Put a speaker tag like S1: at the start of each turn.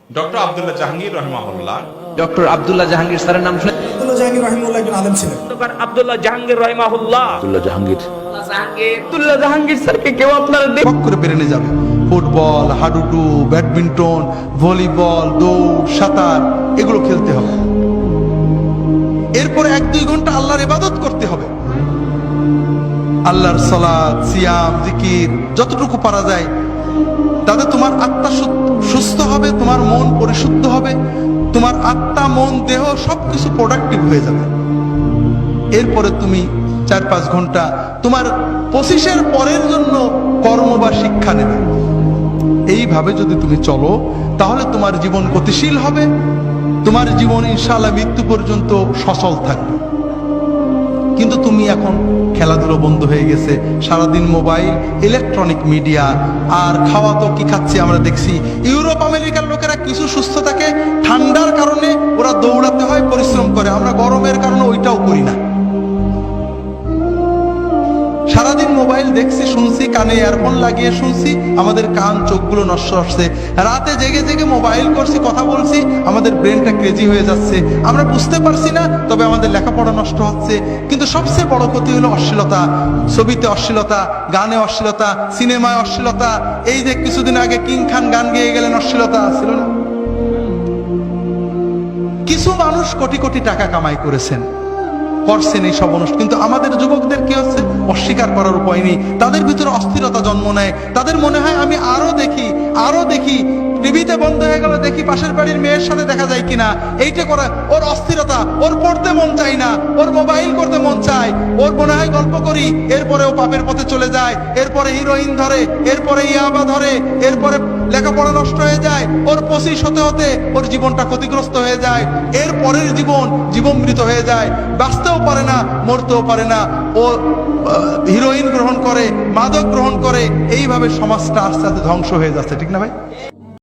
S1: Doctor Abdullah Jahangir রহমাহুল্লাহ।
S2: Doctor Abdullah Jahangir স্যারের নাম শুনে?
S3: আব্দুল্লাহ জাহাঙ্গীর রহিমাহুল্লাহ একজন আলেম ছিলেন।
S4: আব্দুল্লাহ জাহাঙ্গীর রহিমাহুল্লাহ।
S2: আব্দুল্লাহ জাহাঙ্গীর স্যারকে কেউ আপনারা
S5: শখ করে বেরেনে যাবে। ফুটবল, হাডুডু, ব্যাডমিন্টন, ভলিবল, দৌড়, সাঁতার এগুলো খেলতে হবে। এরপরে 1-2 ঘন্টা আল্লাহর ইবাদত করতে হবে। আল্লাহর সালাত, সিয়াম, জিকির যতটুকু পারা যায়, তাতে তোমার আত্মা সুস্থ হবে, তোমার মন পরিশুদ্ধ হবে, তোমার আত্মা, মন, দেহ সবকিছু প্রোডাক্টিভ হয়ে যাবে। এরপরে তুমি 4-5 ঘন্টা তোমার 25-এর পরের জন্য কর্ম বা শিক্ষা নেবে। এইভাবে যদি তুমি চলো তাহলে তোমার জীবন গতিশীল হবে, তোমার জীবন ইনশাআল্লাহ মৃত্যু পর্যন্ত সচল থাকবে। কিন্তু তুমি এখন খেলাধুলো বন্ধ হয়ে গেছে, সারাদিন মোবাইল, ইলেকট্রনিক মিডিয়া, আর খাওয়া তো কি খাচ্ছি আমরা দেখছি। ইউরোপ আমেরিকার লোকেরা কিছু সুস্থ থাকে, ঠান্ডার কারণে ওরা দৌড়াতে হয়, পরিশ্রম করে। আমরা গরমের কারণে ওইটাও করি না। সারাদিন মোবাইল দেখছি, শুনছি, কানে ইয়ারফোন লাগিয়ে শুনছি, আমাদের কান চোখগুলো নষ্ট হচ্ছে। রাতে জেগে জেগে মোবাইল করছি, কথা বলছি, আমাদের ব্রেনটা ক্রেজি হয়ে যাচ্ছে। আমরা বুঝতে পারছি না, তবে আমাদের লেখাপড়া নষ্ট হচ্ছে। কিন্তু সবচেয়ে বড় ক্ষতি হলো অশ্লীলতা। ছবিতে অশ্লীলতা, গানে অশ্লীলতা, সিনেমায় অশ্লীলতা। এই যে কিছুদিন আগে কিং খান গান গেয়ে গেলেন, অশ্লীলতা ছিল না? কিছু মানুষ কোটি কোটি টাকা কামাই করেছেন, করছেন এই সব অনুষ্ঠান, কিন্তু আমাদের যুবকদের কি হচ্ছে? অস্বীকার করার উপায় নেই। তাদের ভিতরে অস্থিরতা জন্ম নেয়। তাদের মনে হয় আমি আরো দেখি, আরো দেখি। টিভিতে বন্ধ হয়ে গেল, দেখি পাশের বাড়ির মেয়ের সাথে দেখা যায় কিনা। এইটা করে ওর অস্থিরতা, ওর পড়তে মন চায় না, ওর মোবাইল করতে মন চায়, ওর মনে হয় গল্প করি, এরপরে ও পাপের পথে চলে যায়, এরপরে হিরোইন ধরে, এরপরে ইয়াবা ধরে, এরপরে লেখাপড়া নষ্ট হয়ে যায়, ওর 25 হতে হতে ওর জীবনটা ক্ষতিগ্রস্ত হয়ে যায়, এর পরের জীবন মৃত হয়ে যায়, বাঁচতেও পারে না, মরতেও পারে না। ও হিরোইন গ্রহণ করে, মাদক গ্রহণ করে, এইভাবে সমাজটা আস্তে আস্তে ধ্বংস হয়ে যাচ্ছে। ঠিক না ভাই?